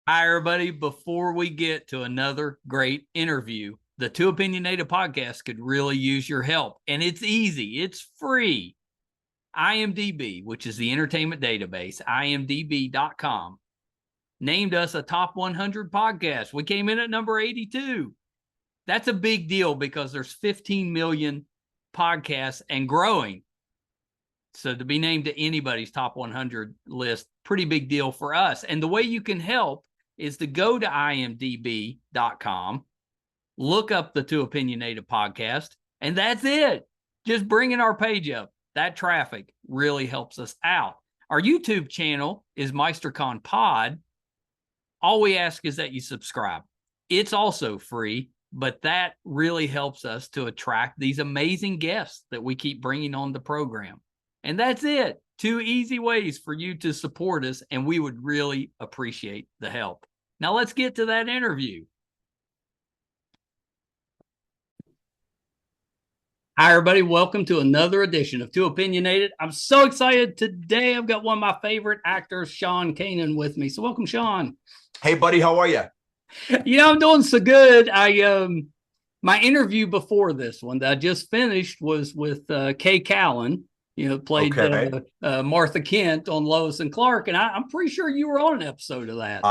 Hi, everybody. Before we get to another great interview, the Two Opinionated podcast could really use your help. And it's easy, it's free. IMDb, which is the entertainment database, imdb.com, named us a top 100 podcast. We came in at number 82. That's a big deal because there's 15 million podcasts and growing. So to be named to anybody's top 100 list, pretty big deal for us. And the way you can help is to go to imdb.com, look up the Two Opinionated podcast, and that's it. Just bringing our page up. That traffic really helps us out. Our YouTube channel is MeisterCon Pod. All we ask is that you subscribe. It's also free, but that really helps us to attract these amazing guests that we keep bringing on the program. And that's it. Two easy ways for you to support us, and we would really appreciate the help. Now let's get to that interview. Hi, everybody. Welcome to another edition of Two Opinionated. I'm so excited today. I've got one of my favorite actors, Sean Kanan, with me. So welcome, Sean. Hey, buddy. How are you? I'm doing so good. My interview before this one that I just finished was with Kay Callan, played Okay. Martha Kent on Lois and Clark. And I'm pretty sure you were on an episode of that.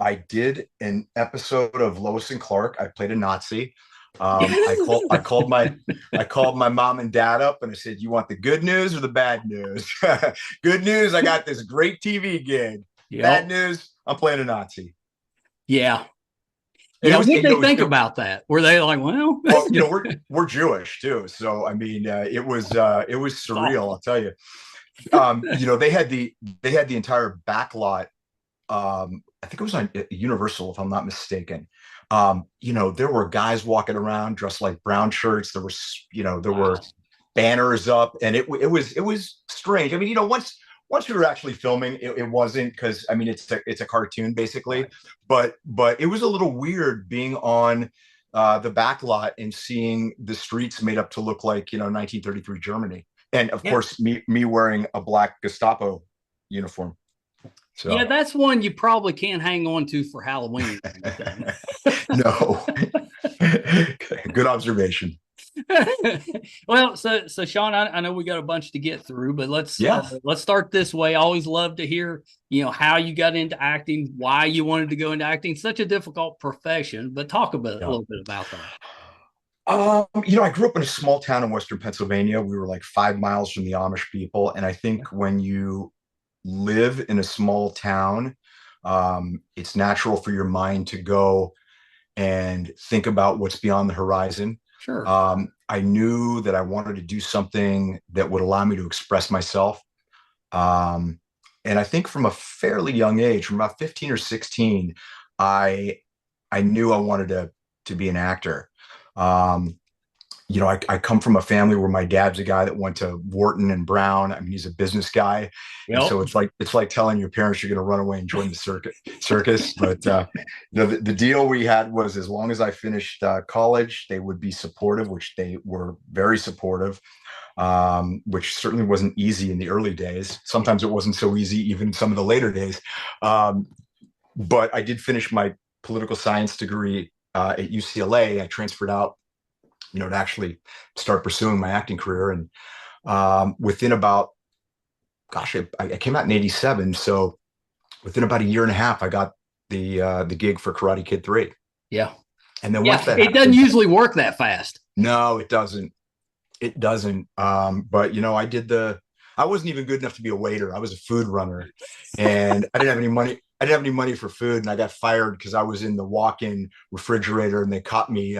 I did an episode of Lois and Clark. I played a Nazi. I called my mom and dad up and I said, "You want the good news or the bad news?" Good news, I got this great TV gig. Yep. Bad news, I'm playing a Nazi. Yeah. Yeah, what did they think about that? Were they like, well, we're Jewish too, so I mean, it was surreal. I'll tell you. They had the entire backlot. I think it was on Universal, if I'm not mistaken. There were guys walking around dressed like brown shirts. There were banners up, and it was strange. I mean, once we were actually filming, it wasn't, because I mean it's a cartoon basically, but it was a little weird being on the back lot and seeing the streets made up to look like 1933 Germany, and of course me wearing a black Gestapo uniform. So yeah, that's one you probably can't hang on to for Halloween. no. Good observation. Well, so Sean, I know we got a bunch to get through, but let's start this way. I always love to hear, how you got into acting, why you wanted to go into acting. Such a difficult profession, but talk a little bit about that. I grew up in a small town in Western Pennsylvania. We were like 5 miles from the Amish people, and I think when you live in a small town, it's natural for your mind to go and think about what's beyond the horizon. Sure. I knew that I wanted to do something that would allow me to express myself. And I think from a fairly young age, from about 15 or 16, I knew I wanted to be an actor. I come from a family where my dad's a guy that went to Wharton and Brown. I mean, he's a business guy. Yep. And so it's like telling your parents you're going to run away and join the circus. But the deal we had was, as long as I finished college, they would be supportive, which they were very supportive, which certainly wasn't easy in the early days. Sometimes it wasn't so easy, even some of the later days. But I did finish my political science degree at UCLA. I transferred out to actually start pursuing my acting career. And within about, I came out in 87. So within about a year and a half, I got the gig for Karate Kid 3. Yeah. And then once that happened, doesn't usually work that fast. No, it doesn't. It doesn't. But I wasn't even good enough to be a waiter. I was a food runner, and I didn't have any money. I didn't have any money for food, and I got fired because I was in the walk-in refrigerator, and they caught me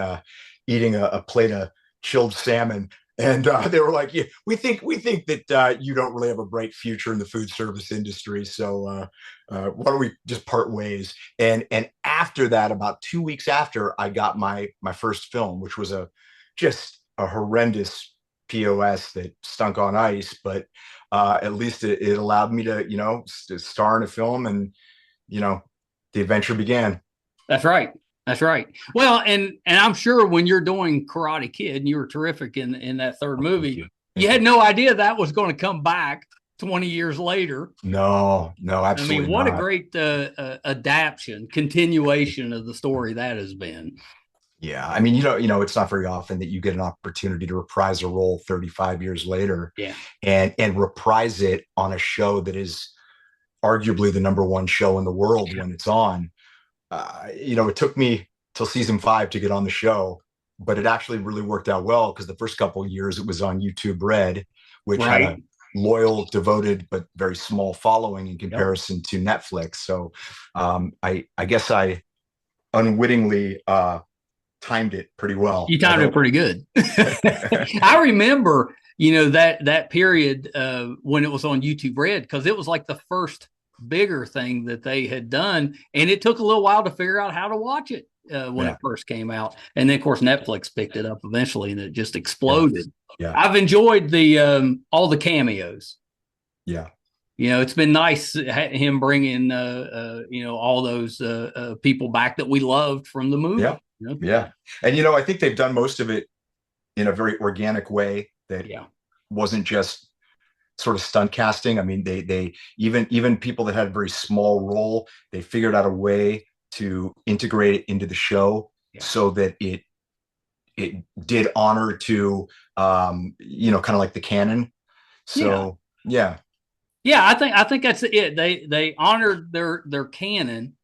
eating a plate of chilled salmon. And they were like, "Yeah, we think that you don't really have a bright future in the food service industry. So why don't we just part ways?" And after that, about 2 weeks after, I got my first film, which was just a horrendous POS that stunk on ice. But at least it allowed me to star in a film, and the adventure began. That's right. That's right. Well, and I'm sure when you're doing Karate Kid, and you were terrific in that third movie, you had no idea that was going to come back 20 years later. No, I mean, absolutely what a not. great adaptation, continuation of the story that has been. Yeah, I mean, it's not very often that you get an opportunity to reprise a role 35 years later, Yeah, and reprise it on a show that is arguably the number one show in the world when it's on. It took me till season 5 to get on the show, but it actually really worked out well because the first couple of years it was on YouTube Red, which had a right. loyal, devoted, but very small following in Yep. comparison to Netflix. So I guess I unwittingly timed it pretty well. You timed it pretty good. I remember, that period when it was on YouTube Red, because it was like the first bigger thing that they had done, and it took a little while to figure out how to watch it when it first came out, and then of course Netflix picked it up eventually, and it just exploded. Yeah. I've enjoyed the all the cameos. Yeah. It's been nice him bringing all those people back that we loved from the movie. Yeah. Yeah. And I think they've done most of it in a very organic way that wasn't just sort of stunt casting. I mean, they even people that had a very small role, they figured out a way to integrate it into the show so that it did honor to kind of like the canon. So yeah. I think that's it. They honored their canon,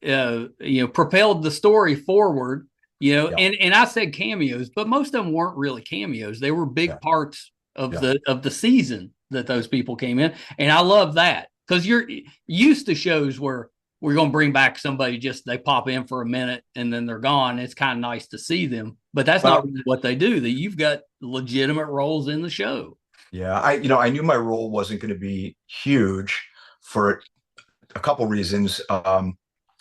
propelled the story forward, and I said cameos, but most of them weren't really cameos. They were big parts of the season that those people came in. And I love that because you're used to shows where we're going to bring back somebody, just they pop in for a minute and then they're gone. It's kind of nice to see them, but that's not really what they do. That you've got legitimate roles in the show. Yeah, I knew my role wasn't going to be huge for a couple reasons.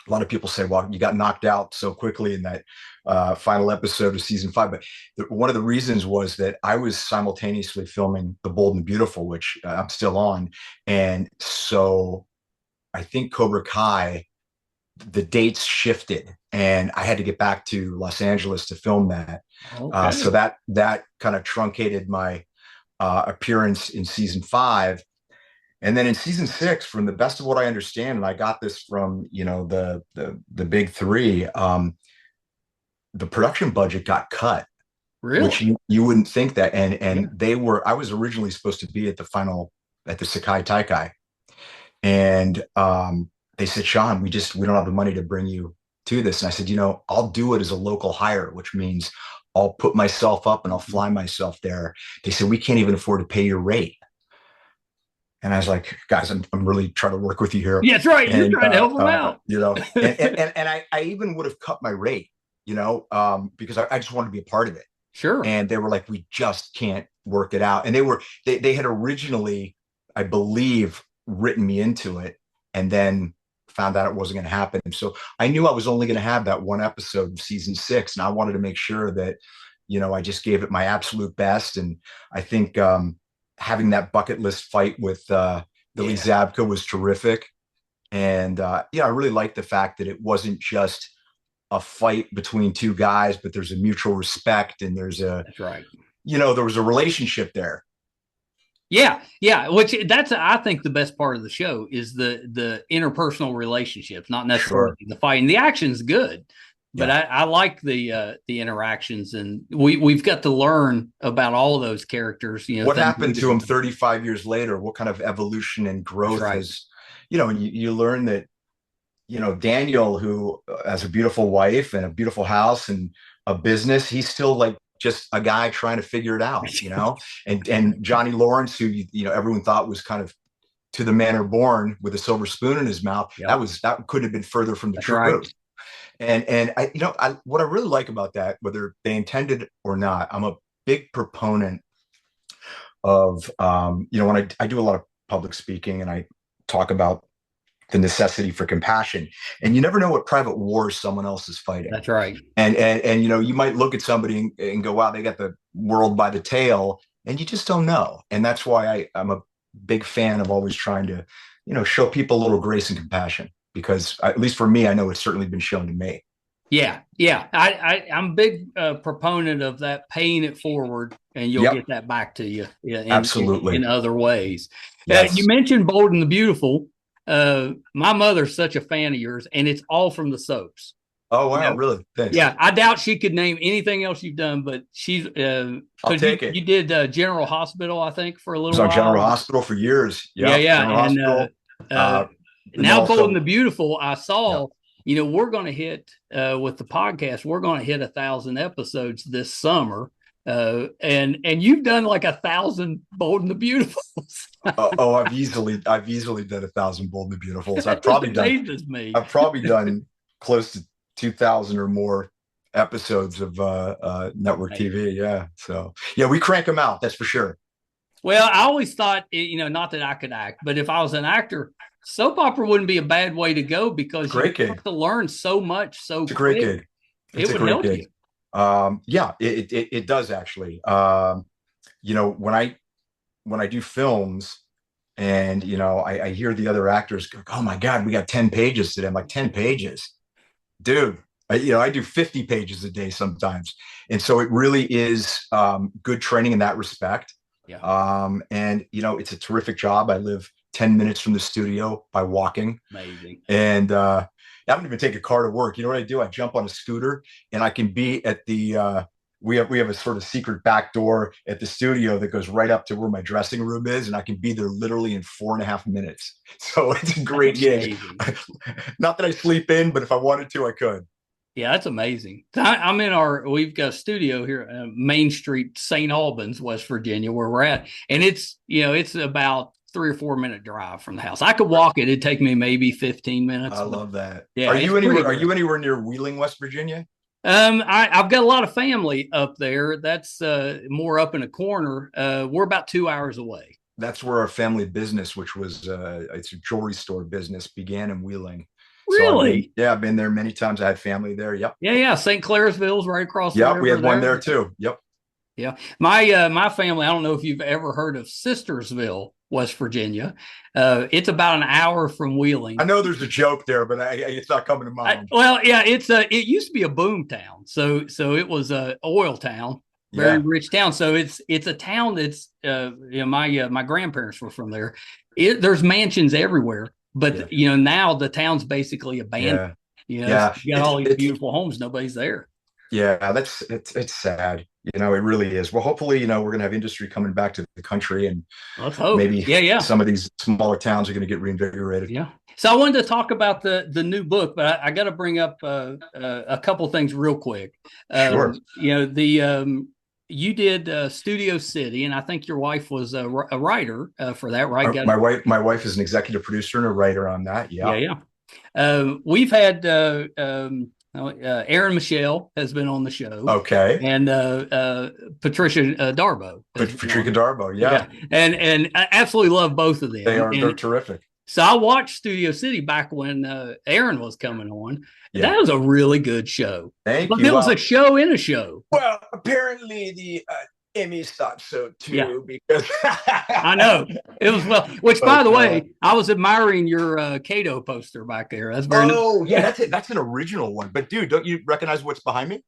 A lot of people say, well, you got knocked out so quickly in that final episode of season 5. But one of the reasons was that I was simultaneously filming The Bold and the Beautiful, which I'm still on. And so I think Cobra Kai, the dates shifted and I had to get back to Los Angeles to film that. Okay. So that kind of truncated my appearance in season 5. And then in season 6, from the best of what I understand, and I got this from the big three, the production budget got cut. Really? Which you wouldn't think that. And I was originally supposed to be at the Sakai Taikai. And they said, Sean, we don't have the money to bring you to this. And I said, I'll do it as a local hire, which means I'll put myself up and I'll fly myself there. They said, we can't even afford to pay your rate. And I was like, guys, I'm really trying to work with you here. Yeah, that's right. You're trying to help them out. And I even would have cut my rate, because I just wanted to be a part of it. Sure. And they were like, we just can't work it out. And they had originally, I believe, written me into it and then found out it wasn't going to happen. And so I knew I was only going to have that one episode of season 6. And I wanted to make sure that, I just gave it my absolute best. And I think, having that bucket list fight with Billy Zabka was terrific. And I really liked the fact that it wasn't just a fight between two guys, but there's a mutual respect and there's that's right. There was a relationship there. Yeah. Which I think the best part of the show is the interpersonal relationships, not necessarily the fighting. The action's good. But I like the interactions, and we've got to learn about all of those characters. What happened to him 35 years later? What kind of evolution and growth has, and you learn that, Daniel, who has a beautiful wife and a beautiful house and a business, he's still like just a guy trying to figure it out, and Johnny Lawrence, who, everyone thought was kind of to the manner born with a silver spoon in his mouth. That couldn't have been further from the truth. Right. And I what I really like about that, whether they intended or not, I'm a big proponent of, when I do a lot of public speaking and I talk about the necessity for compassion, and you never know what private wars someone else is fighting. That's right. And you might look at somebody and go, wow, they got the world by the tail, and you just don't know. And that's why I'm a big fan of always trying to, show people a little grace and compassion. Because at least for me, I know it's certainly been shown to me. Yeah. I'm a big proponent of that, paying it forward, and you'll get that back to you. Absolutely. In other ways. Yes. You mentioned Bold and the Beautiful. My mother's such a fan of yours, and it's all from the soaps. Oh, wow. Really? Thanks. Yeah, I doubt she could name anything else you've done, but she's I'll take it. You did General Hospital, I think, for a I little was on while. General Hospital for years. Yeah, General and Hospital. now Bold and the Beautiful, I saw. Yeah. We're going to hit with the podcast. We're going to hit 1,000 episodes this summer, and you've done like 1,000 Bold and the Beautifuls. I've easily done 1,000 Bold and the Beautifuls. I've probably done close to 2,000 or more episodes of network TV. Yeah, so yeah, we crank them out. That's for sure. Well, I always thought, not that I could act, but if I was an actor, soap opera wouldn't be a bad way to go because you have to learn so much. It's a great gig. It would help you. Yeah, it does actually. When I do films and, I hear the other actors go, oh my God, we got 10 pages today. I'm like, 10 pages, dude. I do 50 pages a day sometimes. And so it really is good training in that respect. Yeah. And, it's a terrific job. I live 10 minutes from the studio by walking. Amazing. And I don't even take a car to work. You know what I do? I jump on a scooter and I can be at the we have a sort of secret back door at the studio that goes right up to where my dressing room is, and I can be there literally in 4.5 minutes. So it's a great gig. Not that I sleep in, but if I wanted to, I could. Yeah, that's amazing. We've got a studio here, Main Street, St. Albans, West Virginia, where we're at. And it's about 3 or 4 minute drive from the house. I could walk it. It'd take me maybe 15 minutes. I love that. Yeah. Are you anywhere near Wheeling, West Virginia? I've got a lot of family up there. That's more up in a corner. We're about 2 hours away. That's where our family business, which was it's a jewelry store business, began in Wheeling. Really? So I've been there many times. I had family there. Yep. Yeah. St. Clairsville's right across. Yep, we had one there too. Yep. Yeah. My family, I don't know if you've ever heard of Sistersville, West Virginia. It's about an hour from Wheeling. I know there's a joke there, but it's not coming to mind. It used to be a boom town. So it was a oil town, very rich town. So it's a town that's my grandparents were from there. There's mansions everywhere. But now the town's basically abandoned. You got all these beautiful homes, nobody's there. Yeah, it's sad. It really is. Well, hopefully, we're gonna have industry coming back to the country, and let's hope. Maybe some of these smaller towns are gonna get reinvigorated. Yeah. So I wanted to talk about the new book, but I got to bring up a couple things real quick. Sure. You did Studio City, and I think your wife was a writer for that, right? My wife is an executive producer and a writer on that. Yeah. We've had Aaron Michele has been on the show. Okay. And Patricia Darbo. Patricia Darbo, yeah. And I absolutely love both of them. They're terrific. So I watched Studio City back when Aaron was coming on. Yeah. That was a really good show. Thank you. It was a show in a show. Well, apparently the Emmys thought so too, because I know it was which, by the way, I was admiring your Cato poster back there. That's very that's an original one. But dude, don't you recognize what's behind me?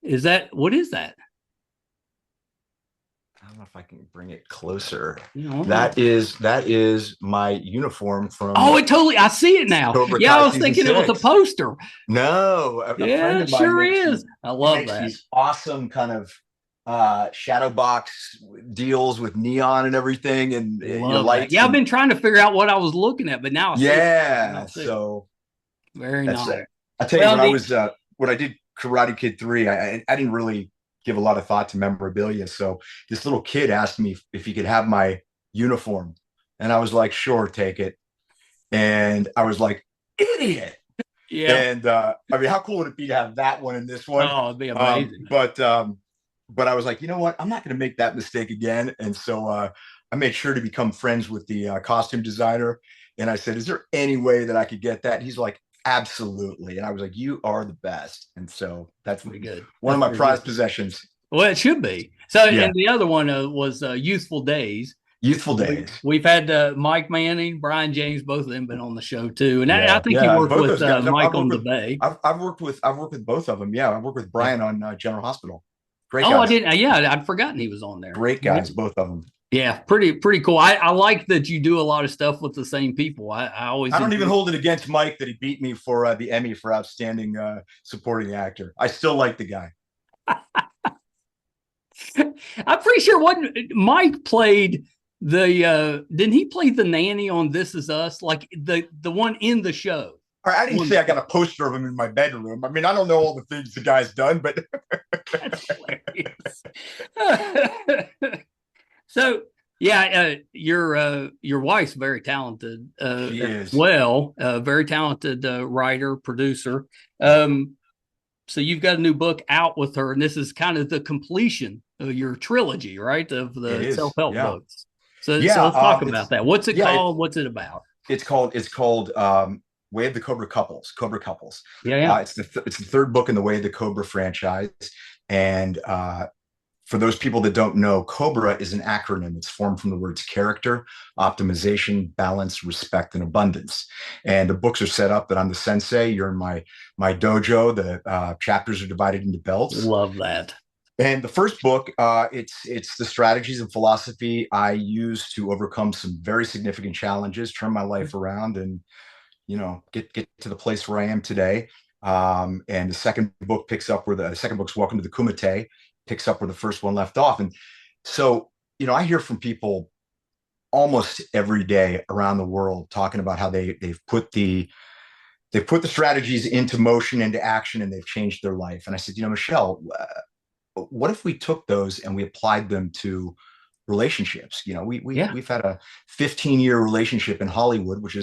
What is that? I don't know if I can bring it closer. That is my uniform from. Oh, I see it now. COBRA I was thinking 6. It was a poster. No, a friend of mine sure is. I love that. These awesome kind of shadow box deals with neon and everything, and lights. Yeah, I've been trying to figure out what I was looking at, but now I see it. So very nice. I tell you, when I did Karate Kid 3, I didn't really give a lot of thought to memorabilia. So this little kid asked me if he could have my uniform, and I was like, "Sure, take it." And I was like, "Idiot!" Yeah. And how cool would it be to have that one and this one? Oh, it'd be amazing. But I was like, you know what? I'm not going to make that mistake again. And so I made sure to become friends with the costume designer. And I said, "Is there any way that I could get that?" And he's like, "Absolutely." And I was like, "You are the best." And so that's pretty good. One of my prized possessions. Well, it should be. So, and the other one was Youthful Days. Youthful Days. We've had Mike Manning, Brian James, both of them been on the show too. And I think you worked with Mike on the Bay. I've worked with both of them. Yeah, I worked with Brian on General Hospital. Great guys. Oh, I didn't. I'd forgotten he was on there. Great guys, both of them. Yeah, pretty cool. I like that you do a lot of stuff with the same people. I always I don't even enjoy. hold it against Mike that he beat me for the Emmy for outstanding supporting actor. I still like the guy. I'm pretty sure what Mike played the didn't he play the nanny on This Is Us, like the one in the show? All right, I didn't One, say I got a poster of him in my bedroom. I mean, I don't know all the things the guy's done, but that's hilarious. So yeah, your wife's very talented she as is. well. Very talented writer, producer. Um, so you've got a new book out with her, and this is kind of the completion of your trilogy, right? Of It the is. self-help Yeah. books. So Yeah. let's talk about that. What's it Yeah, called? What's it about? it's called Way of the Cobra Couples. Cobra Couples. Yeah, yeah. It's the third book in the Way of the Cobra franchise, and for those people that don't know, COBRA is an acronym. It's formed from the words character, optimization, balance, respect, and abundance. And the books are set up that I'm the sensei. You're in my dojo. The chapters are divided into belts. Love that. And the first book, it's the strategies and philosophy I use to overcome some very significant challenges, turn my life around, and get to the place where I am today. And the second book picks up where the second book's Welcome to the Kumite, picks up where the first one left off. And so, I hear from people almost every day around the world talking about how they've put the strategies into motion, into action, and they've changed their life. And I said, Michele, what if we took those and we applied them to relationships? We've had a 15-year relationship in Hollywood, which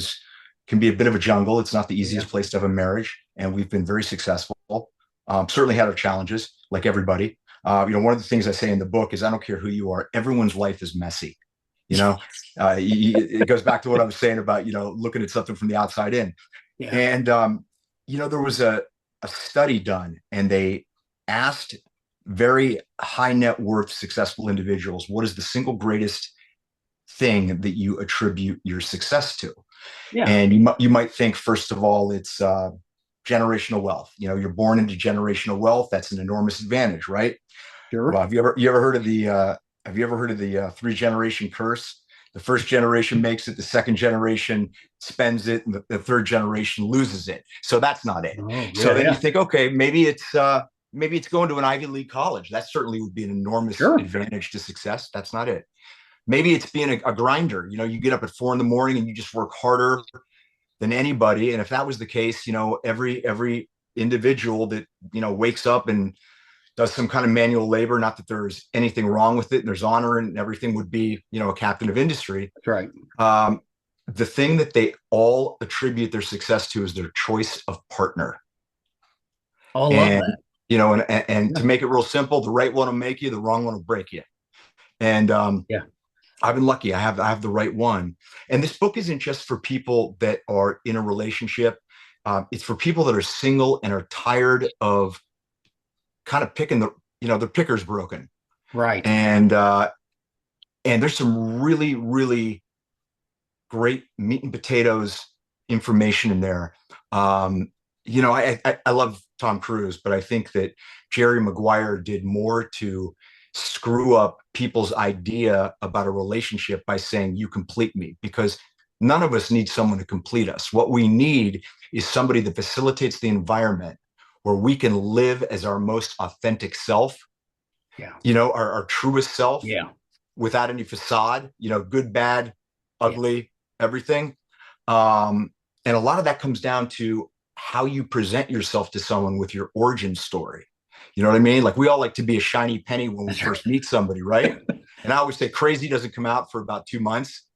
can be a bit of a jungle. It's not the Yeah. easiest place to have a marriage, and we've been very successful. Certainly had our challenges, like everybody. One of the things I say in the book is I don't care who you are. Everyone's life is messy. It goes back to what I was saying about looking at something from the outside in. Yeah. And there was a study done, and they asked very high net worth successful individuals, what is the single greatest thing that you attribute your success to? Yeah. And you might think, first of all, it's generational wealth. You're born into generational wealth. That's an enormous advantage, right? Sure. Well, have you ever heard of the 3-generation curse? The first generation makes it, the second generation spends it, and the third generation loses it. So that's not it. Oh, So yeah, then yeah. you think, okay, maybe it's going to an Ivy League college. That certainly would be an enormous Sure. advantage to success. That's not it. Maybe it's being a grinder. You get up at 4 a.m. and you just work harder than anybody. And if that was the case, every individual that wakes up and does some kind of manual labor, not that there's anything wrong with it, and there's honor and everything, would be a captain of industry. That's right. The thing that they all attribute their success to is their choice of partner. Oh, I love And that. and Yeah. to make it real simple, the right one will make you, the wrong one will break you. And Yeah. I've been lucky. I have the right one. And this book isn't just for people that are in a relationship. It's for people that are single and are tired of kind of picking the picker's broken. Right. And there's some really, really great meat and potatoes information in there. I love Tom Cruise, but I think that Jerry Maguire did more to screw up people's idea about a relationship by saying, you complete me, because none of us need someone to complete us. What we need is somebody that facilitates the environment where we can live as our most authentic self, Yeah. our truest self, Yeah. without any facade, good, bad, Yeah. ugly, everything. And a lot of that comes down to how you present yourself to someone with your origin story. You know what I mean? Like, we all like to be a shiny penny when we That's right. first meet somebody, right? And I always say crazy doesn't come out for about 2 months.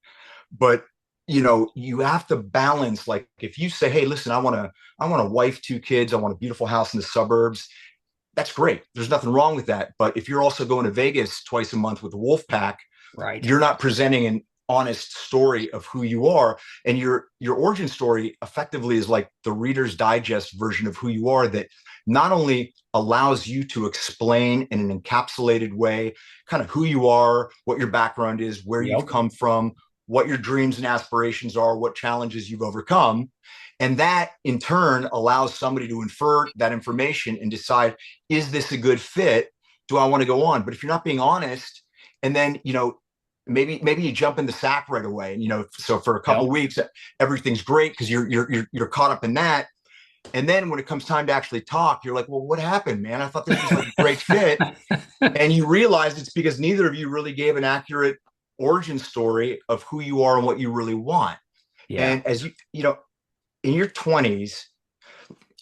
But you have to balance. Like, if you say, hey, listen, I want a wife, 2 kids, I want a beautiful house in the suburbs, that's great. There's nothing wrong with that. But if you're also going to Vegas twice a month with the wolf pack, Right. you're not presenting an honest story of who you are. And your origin story effectively is like the Reader's Digest version of who you are, that not only allows you to explain in an encapsulated way kind of who you are, what your background is, where Yep. you've come from, what your dreams and aspirations are, what challenges you've overcome. And that in turn allows somebody to infer that information and decide, is this a good fit? Do I want to go on? But if you're not being honest, and then, maybe you jump in the sack right away, and so for a couple Yep. weeks everything's great because you're caught up in that. And then when it comes time to actually talk, you're like, well, what happened, man? I thought this was like a great fit. And you realize it's because neither of you really gave an accurate origin story of who you are and what you really want. Yeah. And as in your 20s,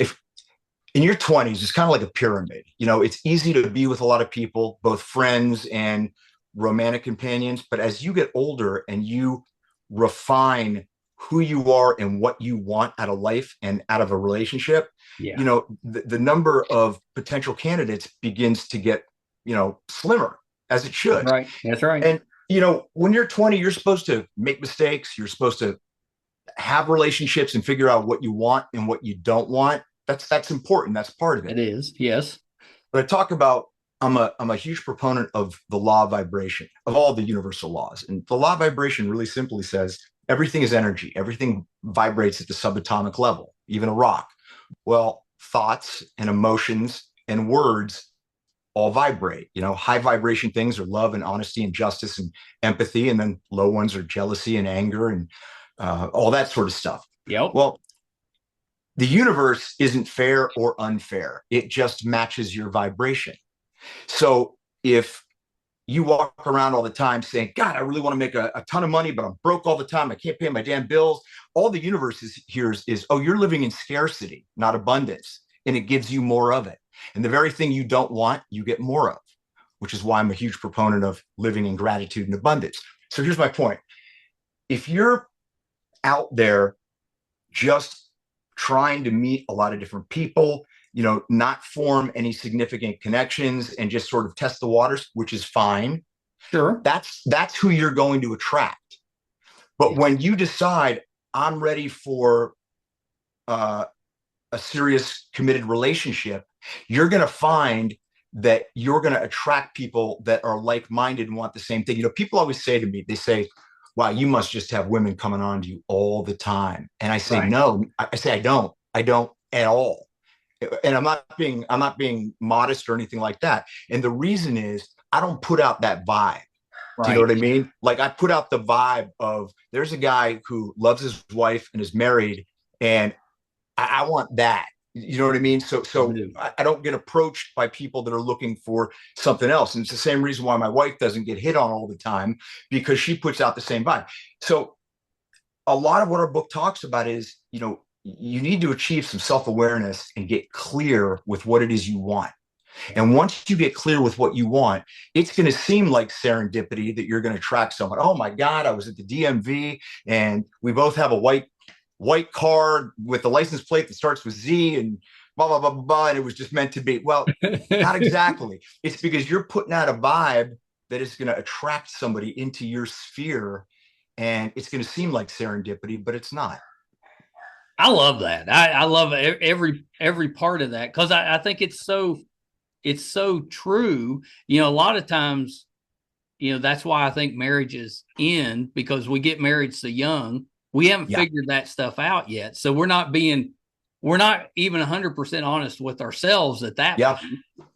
it's kind of like a pyramid. It's easy to be with a lot of people, both friends and romantic companions. But as you get older and you refine who you are and what you want out of life and out of a relationship, the number of potential candidates begins to get, slimmer, as it should. Right. That's right. And, when you're 20, you're supposed to make mistakes. You're supposed to have relationships and figure out what you want and what you don't want. That's important. That's part of it. It is. Yes. But I talk about, I'm a huge proponent of the law of vibration, of all the universal laws. And the law of vibration really simply says everything is energy. Everything vibrates at the subatomic level, even a rock. Well, thoughts and emotions and words all vibrate. High vibration things are love and honesty and justice and empathy. And then low ones are jealousy and anger and all that sort of stuff. Yep. Well, the universe isn't fair or unfair. It just matches your vibration. So if you walk around all the time saying, God, I really want to make a ton of money, but I'm broke all the time. I can't pay my damn bills. All the universe hears is, oh, you're living in scarcity, not abundance. And it gives you more of it. And the very thing you don't want, you get more of, which is why I'm a huge proponent of living in gratitude and abundance. So here's my point. If you're out there just trying to meet a lot of different people, not form any significant connections and just sort of test the waters, which is fine. Sure. That's who you're going to attract. But when you decide I'm ready for a serious committed relationship, you're going to find that you're going to attract people that are like-minded and want the same thing. People always say to me, they say, wow, you must just have women coming on to you all the time. And I say, no, I say, I don't at all. And I'm not being modest or anything like that. And the reason is I don't put out that vibe. Do you know what I mean? Like I put out the vibe of there's a guy who loves his wife and is married, and I want that. You know what I mean? So I don't get approached by people that are looking for something else. And it's the same reason why my wife doesn't get hit on all the time, because she puts out the same vibe. So a lot of what our book talks about is, you need to achieve some self-awareness and get clear with what it is you want. And once you get clear with what you want, it's going to seem like serendipity that you're going to attract someone. Oh my God, I was at the DMV and we both have a white car with the license plate that starts with Z and blah, blah, blah, blah, blah. And it was just meant to be. Well, not exactly. It's because you're putting out a vibe that is going to attract somebody into your sphere. And it's going to seem like serendipity, but it's not. I love that. I love every part of that, because I think it's so true. A lot of times, that's why I think marriages end, because we get married so young. We haven't figured that stuff out yet. So we're not even 100% honest with ourselves at that point.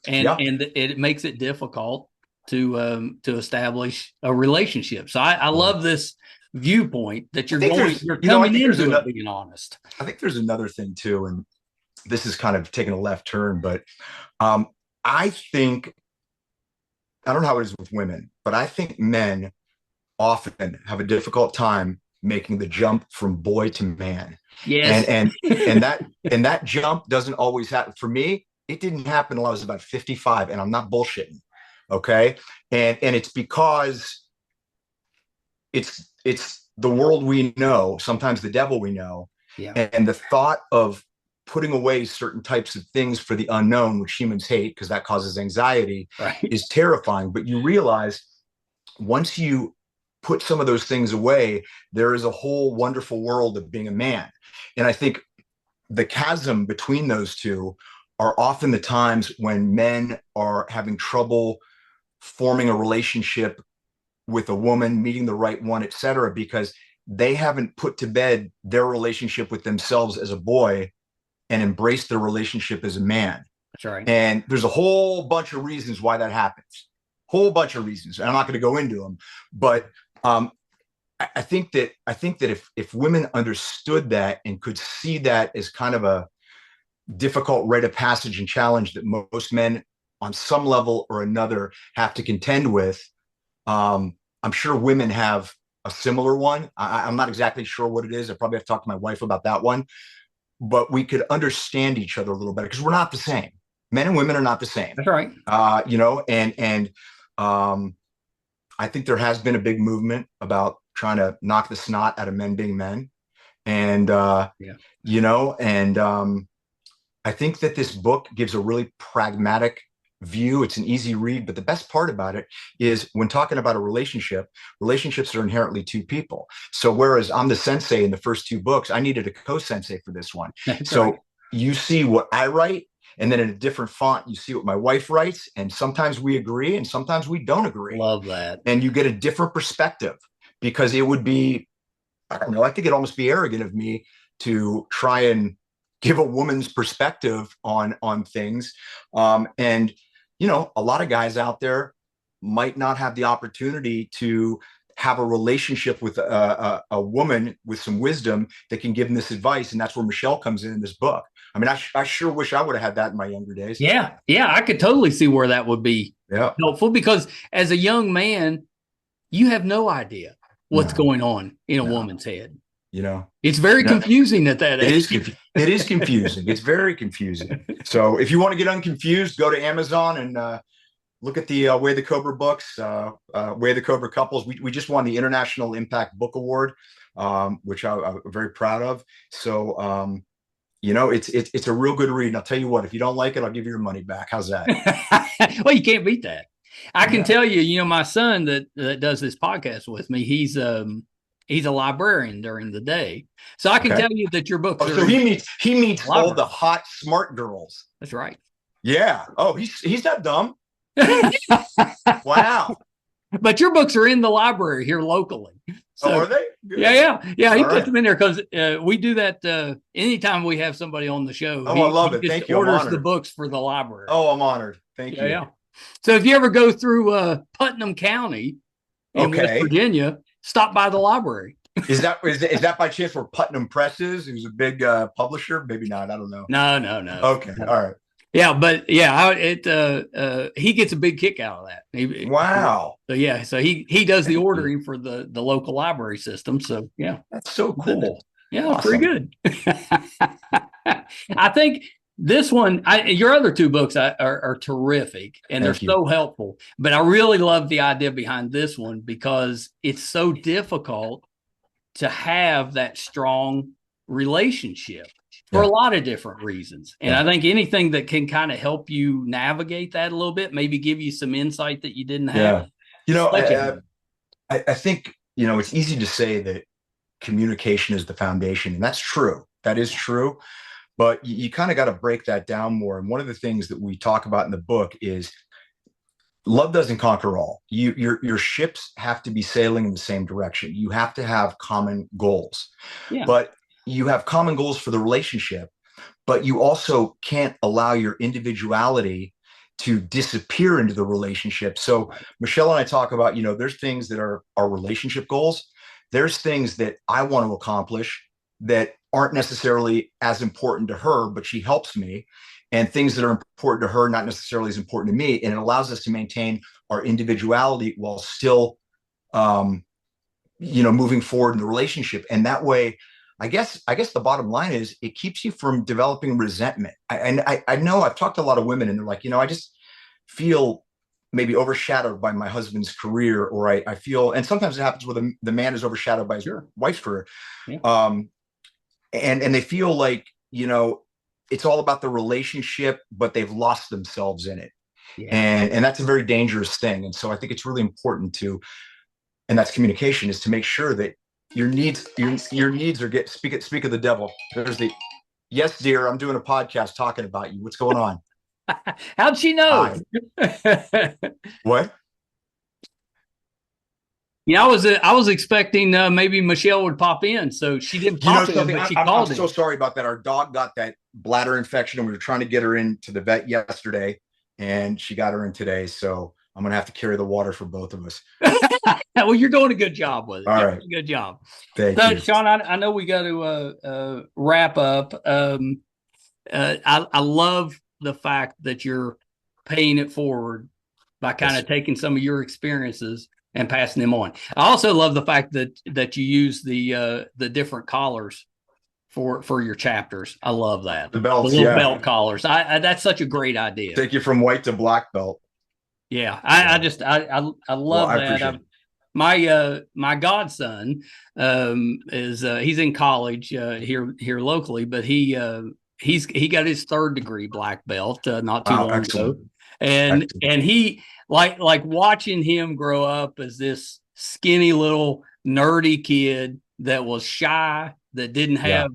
And it makes it difficult to establish a relationship. So I love this viewpoint that you're coming into it being honest. I think there's another thing too, and this is kind of taking a left turn, but I think, I don't know how it is with women, but I think men often have a difficult time making the jump from boy to man. Yes. And that jump doesn't always happen. For me, it didn't happen until I was about 55, and I'm not bullshitting. Okay. And it's because it's the world we know, sometimes the devil we know. Yeah. And the thought of putting away certain types of things for the unknown, which humans hate because that causes anxiety, is terrifying. But you realize once you put some of those things away, there is a whole wonderful world of being a man. And I think the chasm between those two are often the times when men are having trouble forming a relationship with a woman, meeting the right one, et cetera, because they haven't put to bed their relationship with themselves as a boy and embraced their relationship as a man. That's right. And there's a whole bunch of reasons why that happens. Whole bunch of reasons. And I'm not going to go into them, but Um, I think that if women understood that and could see that as kind of a difficult rite of passage and challenge that most men on some level or another have to contend with, I'm sure women have a similar one. I'm not exactly sure what it is. I probably have to talk to my wife about that one, but we could understand each other a little better because we're not the same. Men and women are not the same. That's right. And I think there has been a big movement about trying to knock the snot out of men being men. And, I think that this book gives a really pragmatic view. It's an easy read, but the best part about it is when talking about a relationship, relationships are inherently two people. So whereas I'm the sensei in the first two books, I needed a co-sensei for this one. So you see what I write, and then in a different font, you see what my wife writes. And sometimes we agree and sometimes we don't agree. Love that. And you get a different perspective, because it would be, I don't know, I think it'd almost be arrogant of me to try and give a woman's perspective on things. And, a lot of guys out there might not have the opportunity to have a relationship with a woman with some wisdom that can give them this advice. And that's where Michele comes in this book. I mean, I sure wish I would have had that in my younger days. Yeah. I could totally see where that would be helpful, because as a young man, you have no idea what's going on in a woman's head. It's very confusing at that age. It is confusing. It's very confusing. So if you want to get unconfused, go to Amazon and look at the Way the Cobra books, Way the COBRA Couples. We just won the International Impact Book Award, which I'm very proud of. So, it's a real good read. And I'll tell you what, if you don't like it, I'll give you your money back. How's that? Well, you can't beat that. I can tell you, my son that does this podcast with me, he's a librarian during the day. So I can tell you that your books so he meets all the hot, smart girls. That's right. Yeah. Oh, he's not dumb. Wow. But your books are in the library here locally. So, are they? Good. Yeah. He puts them in there because we do that anytime we have somebody on the show. Oh, I love it. Thank you. Orders the books for the library. Oh, I'm honored. Thank you. Yeah. So if you ever go through Putnam County in West Virginia, stop by the library. Is that by chance where Putnam Press is? Who's a big publisher? Maybe not. I don't know. No. Okay. All right. Yeah, but he gets a big kick out of that. Wow. So he does the ordering for the local library system. So that's so cool. Yeah, awesome. Pretty good. I think this one, your other two books are terrific, and they're so helpful. But I really love the idea behind this one because it's so difficult to have that strong relationship for a lot of different reasons. And I think anything that can kind of help you navigate that a little bit, maybe give you some insight that you didn't have. I think, it's easy to say that communication is the foundation, and that's true. That is true. But you kind of got to break that down more. And one of the things that we talk about in the book is love doesn't conquer all. Your ships have to be sailing in the same direction. You have to have common goals. Yeah. But you have common goals for the relationship, but you also can't allow your individuality to disappear into the relationship. So Michele and I talk about, there's things that are our relationship goals. There's things that I want to accomplish that aren't necessarily as important to her, but she helps me. And things that are important to her, not necessarily as important to me. And it allows us to maintain our individuality while still, moving forward in the relationship. And that way, I guess the bottom line is it keeps you from developing resentment. I know I've talked to a lot of women and they're like, I just feel maybe overshadowed by my husband's career, or I feel, and sometimes it happens where the man is overshadowed by his wife's career. Yeah. And they feel like, it's all about the relationship, but they've lost themselves in it. Yeah. And that's a very dangerous thing. And so I think it's really important and that's communication, is to make sure that your needs are speak of the devil. There's yes, dear, I'm doing a podcast talking about you. What's going on? How'd she know? What? I was expecting maybe Michele would pop in, so she didn't pop in, but she called I'm so sorry about that. Our dog got that bladder infection, and we were trying to get her into the vet yesterday, and she got her in today. So I'm going to have to carry the water for both of us. Well, you're doing a good job with it. All right. Good job. Thank you. Sean, I know we got to wrap up. I love the fact that you're paying it forward by kind of taking some of your experiences and passing them on. I also love the fact that you use the different collars for your chapters. I love that. The belts, the little belt collars. I that's such a great idea. Take you from white to black belt. Yeah, I love that. My godson is he's in college here locally, but he got his third degree black belt not too long ago, and he like watching him grow up as this skinny little nerdy kid that was shy, that didn't have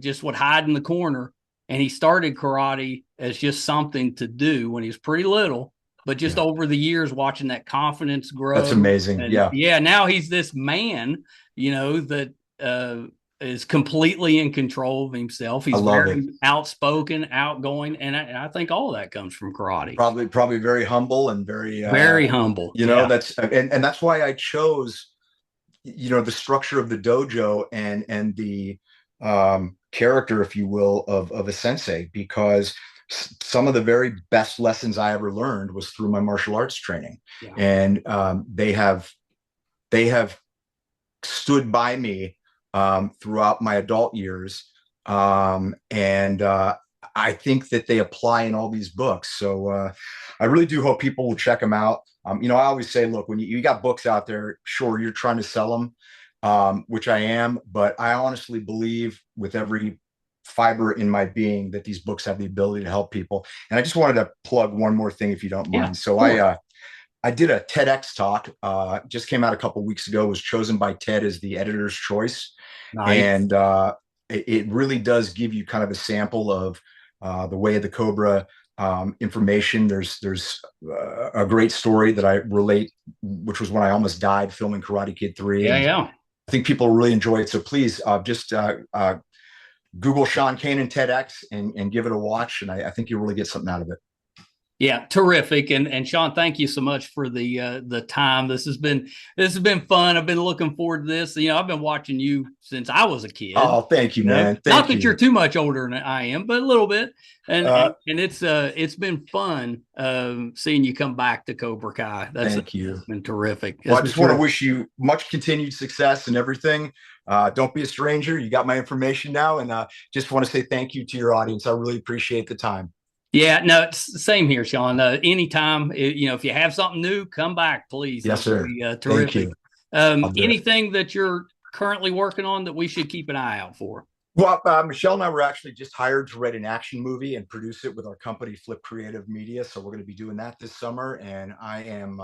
just would hide in the corner, and he started karate as just something to do when he was pretty little. But just over the years, watching that confidence grow. That's amazing. And, now he's this man, that is completely in control of himself. He's very outspoken, outgoing. And I think all of that comes from karate. Probably very humble and very humble. That's and that's why I chose, the structure of the dojo and the character, if you will, of a sensei, because some of the very best lessons I ever learned was through my martial arts training. And they have stood by me throughout my adult years. And I think that they apply in all these books. So I really do hope people will check them out. I always say, look, when you got books out there, sure, you're trying to sell them, which I am, but I honestly believe with every fiber in my being that these books have the ability to help people. And I just wanted to plug one more thing, if you don't mind. So I did a TEDx talk, just came out a couple of weeks ago, was chosen by TED as the editor's choice. Nice. And it really does give you kind of a sample of the way of the COBRA information. There's a great story that I relate, which was when I almost died filming Karate Kid 3. I think people really enjoy it. So please just Google Sean Kanan TEDx and give it a watch. And I think you'll really get something out of it. Yeah, terrific. And Sean, thank you so much for the time. This has been fun. I've been looking forward to this. I've been watching you since I was a kid. Oh, thank you, man. Not that you're too much older than I am, but a little bit. And it's been fun seeing you come back to Cobra Kai. Thank you. It's been terrific. Well, I just want to wish you much continued success and everything. Don't be a stranger. You got my information now, and just want to say thank you to your audience. I really appreciate the time. Yeah, no, it's the same here, Sean. Anytime, if you have something new, come back, please. Yes, sir. Terrific. Thank you. Anything that you're currently working on that we should keep an eye out for? Well, Michele and I were actually just hired to write an action movie and produce it with our company, Flip Creative Media. So we're going to be doing that this summer. And I am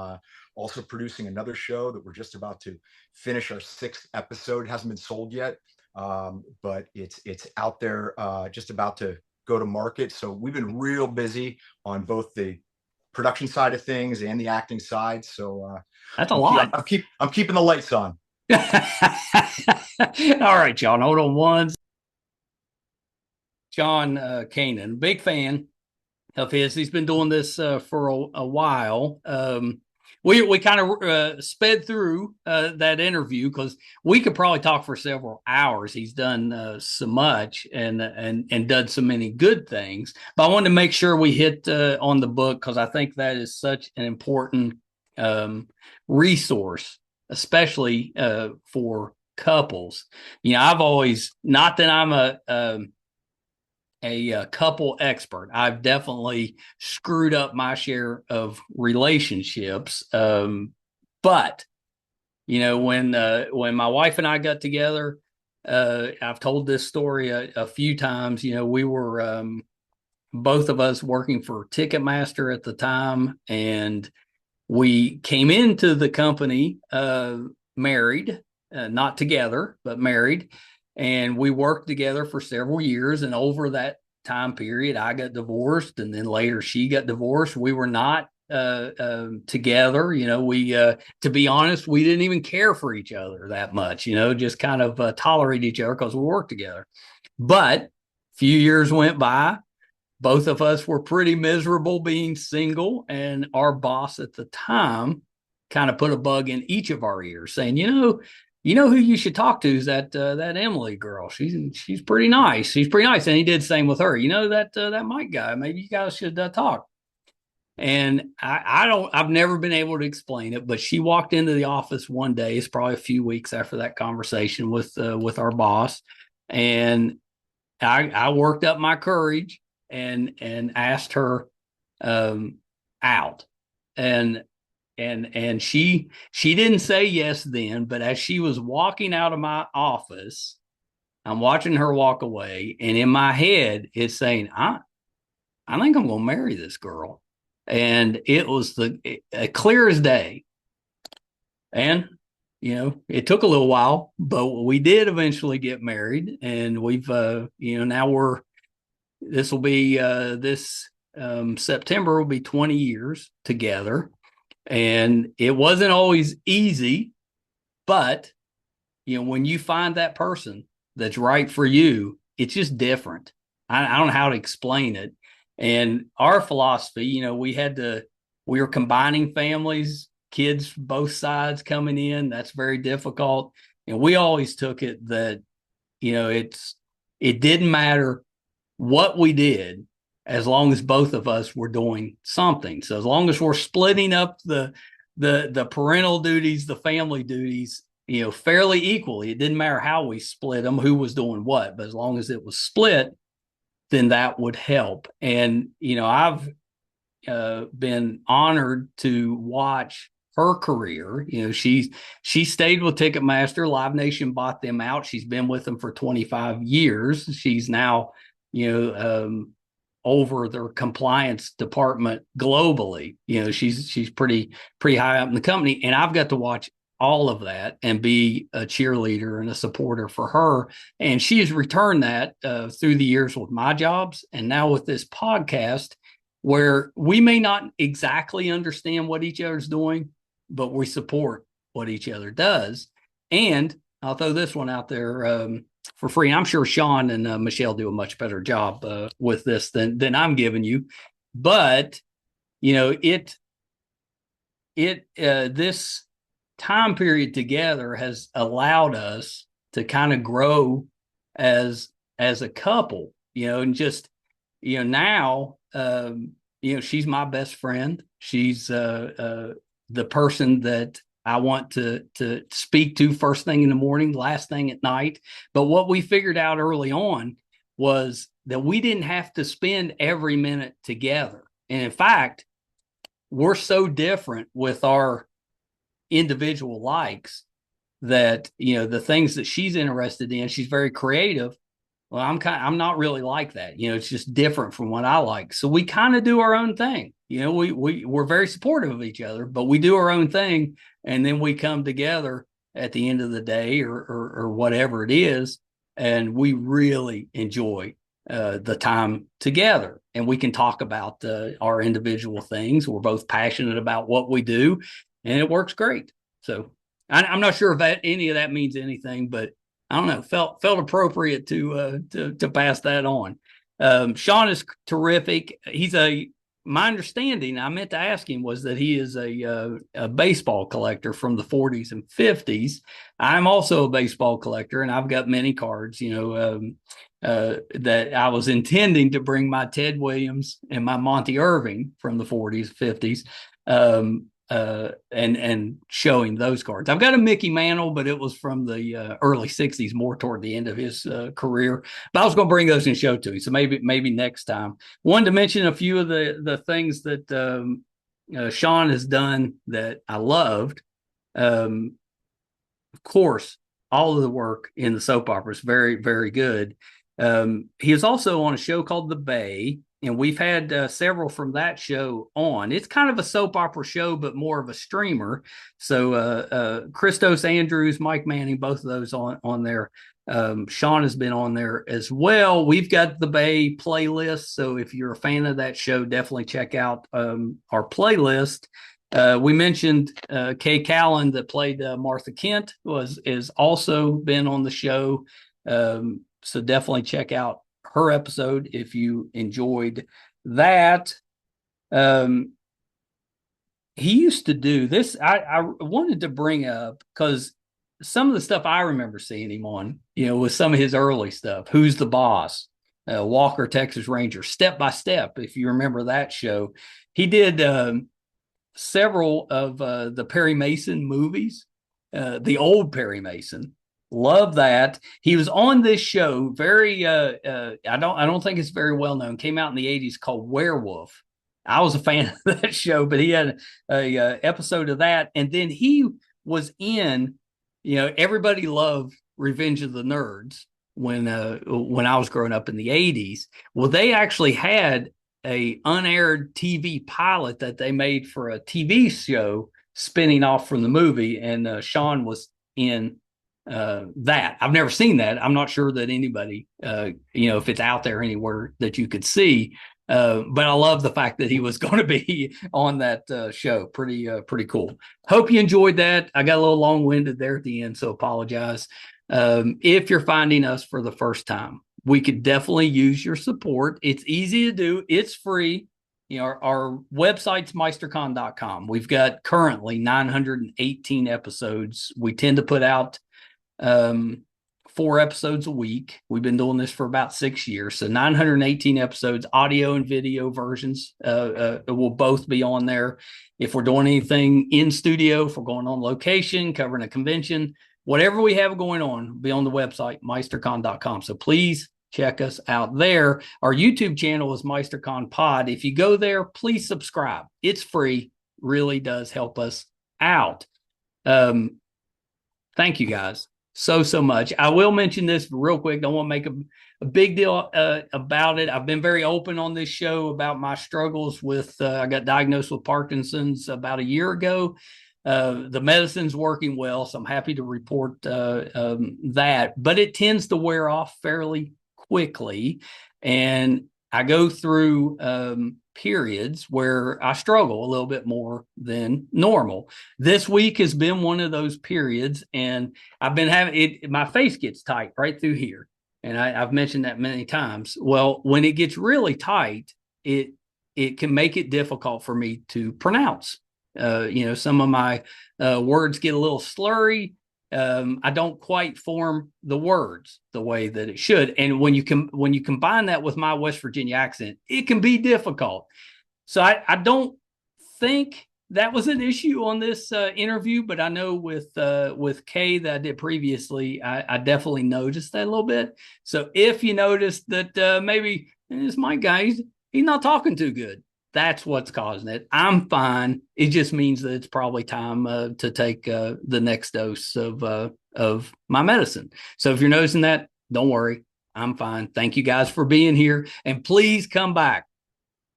also producing another show that we're just about to finish our 6th episode. It hasn't been sold yet, but it's out there, just about to go to market. So we've been real busy on both the production side of things and the acting side. So that's a lot. I'm keeping the lights on. All right, Sean, hold on one. Sean Kanan, big fan of his. He's been doing this for a while. We kind of sped through that interview because we could probably talk for several hours. He's done so much and done so many good things. But I wanted to make sure we hit on the book because I think that is such an important resource, especially for couples. I've always, not that I'm a couple expert. I've definitely screwed up my share of relationships. But when my wife and I got together, I've told this story a few times. We were both of us working for Ticketmaster at the time, and we came into the company married, not together, but married. And we worked together for several years. And over that time period, I got divorced. And then later she got divorced. We were not together. To be honest, we didn't even care for each other that much, just kind of tolerate each other because we worked together. But a few years went by. both of us were pretty miserable being single, and our boss at the time kind of put a bug in each of our ears, saying, you know who you should talk to is that Emily girl. She's pretty nice. She's pretty nice. And he did the same with her. You know, that Mike guy. Maybe you guys should talk. And I've never been able to explain it, but she walked into the office one day. It's probably a few weeks after that conversation with our boss, and I worked up my courage and asked her out, and she didn't say yes then, but as she was walking out of my office, I'm watching her walk away, and in my head it's saying, I think I'm gonna marry this girl. And it was clear as day. And it took a little while, but we did eventually get married, and we've now this will be this September will be 20 years together. And it wasn't always easy, but when you find that person that's right for you, it's just different. I don't know how to explain it. And our philosophy, we were combining families, kids, both sides coming in. That's very difficult. And we always took it that, it didn't matter what we did as long as both of us were doing something. So as long as we're splitting up the parental duties, the family duties, fairly equally, it didn't matter how we split them, who was doing what, but as long as it was split, then that would help. And, I've been honored to watch her career. She stayed with Ticketmaster. Live Nation bought them out. She's been with them for 25 years. She's now, over their compliance department globally. She's pretty high up in the company. And I've got to watch all of that and be a cheerleader and a supporter for her. And she has returned that through the years with my jobs, and now with this podcast, where we may not exactly understand what each other's doing, but we support what each other does. And I'll throw this one out there for free. I'm sure Sean and Michele do a much better job with this than I'm giving you. But, this time period together has allowed us to kind of grow as a couple, and just, now, she's my best friend. She's the person that I want to speak to first thing in the morning, last thing at night. But what we figured out early on was that we didn't have to spend every minute together. And in fact, we're so different with our individual likes that the things that she's interested in, she's very creative. Well, I'm not really like that. It's just different from what I like. So we kind of do our own thing. We're very supportive of each other, but we do our own thing, and then we come together at the end of the day or whatever it is, and we really enjoy the time together, and we can talk about our individual things. We're both passionate about what we do, and it works great. So I'm not sure if any of that means anything, but I don't know, felt appropriate to pass that on. Sean is terrific. My understanding, I meant to ask him, was that he is a baseball collector from the 40s and 50s. I'm also a baseball collector, and I've got many cards, that I was intending to bring my Ted Williams and my Monty Irving from the 40s, 50s. And showing those cards. I've got a Mickey Mantle, but it was from the early 60s, more toward the end of his career. But I was going to bring those and show to you. So maybe next time. Wanted to mention a few of the things that Sean has done that I loved. Of course, all of the work in the soap opera is very, very good. He is also on a show called The Bay, and we've had several from that show on. It's kind of a soap opera show, but more of a streamer. So Christos Andrews, Mike Manning, both of those on there. Sean has been on there as well. We've got the Bay playlist. So if you're a fan of that show, definitely check out our playlist. We mentioned Kay Callan that played Martha Kent is also been on the show. So definitely check out her episode if you enjoyed that. He used to do this. I wanted to bring up because some of the stuff I remember seeing him on, was some of his early stuff. Who's the Boss? Walker, Texas Ranger, Step by Step. If you remember that show, he did several of the Perry Mason movies, the old Perry Mason. Love that. He was on this show. Very, I don't think it's very well known. Came out in the 80s called Werewolf. I was a fan of that show, but he had a episode of that, and then he was in. Everybody loved Revenge of the Nerds when I was growing up in the 80s. Well, they actually had a unaired TV pilot that they made for a TV show spinning off from the movie, and Sean was in that. I've never seen that. I'm not sure that anybody, if it's out there anywhere that you could see. But I love the fact that he was going to be on that show. Pretty cool. Hope you enjoyed that. I got a little long-winded there at the end, so apologize. If you're finding us for the first time, we could definitely use your support. It's easy to do. It's free. Our website's meistercon.com. We've got currently 918 episodes. We tend to put out 4 episodes a week. We've been doing this for about 6 years. So 918 episodes, audio and video versions will both be on there. If we're doing anything in studio, if we're going on location, covering a convention, whatever we have going on, will be on the website, meistercon.com. So please check us out there. Our YouTube channel is MeisterCon Pod. If you go there, please subscribe. It's free. Really does help us out. Thank you guys so much. I will mention this real quick. Don't want to make a big deal about it. I've been very open on this show about my struggles with, I got diagnosed with Parkinson's about a year ago. The medicine's working well, so I'm happy to report that, but it tends to wear off fairly quickly. And I go through periods where I struggle a little bit more than normal. This week has been one of those periods, and I've been having it. My face gets tight right through here, and I've mentioned that many times. Well, when it gets really tight, it can make it difficult for me to pronounce. Some of my words get a little slurry. I don't quite form the words the way that it should. And when you combine that with my West Virginia accent, it can be difficult. So I don't think that was an issue on this interview, but I know with Kay that I did previously, I definitely noticed that a little bit. So if you notice that maybe this my guy, he's not talking too good, that's what's causing it. I'm fine. It just means that it's probably time to take the next dose of my medicine. So if you're noticing that, don't worry. I'm fine. Thank you guys for being here. And please come back.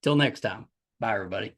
Till next time. Bye, everybody.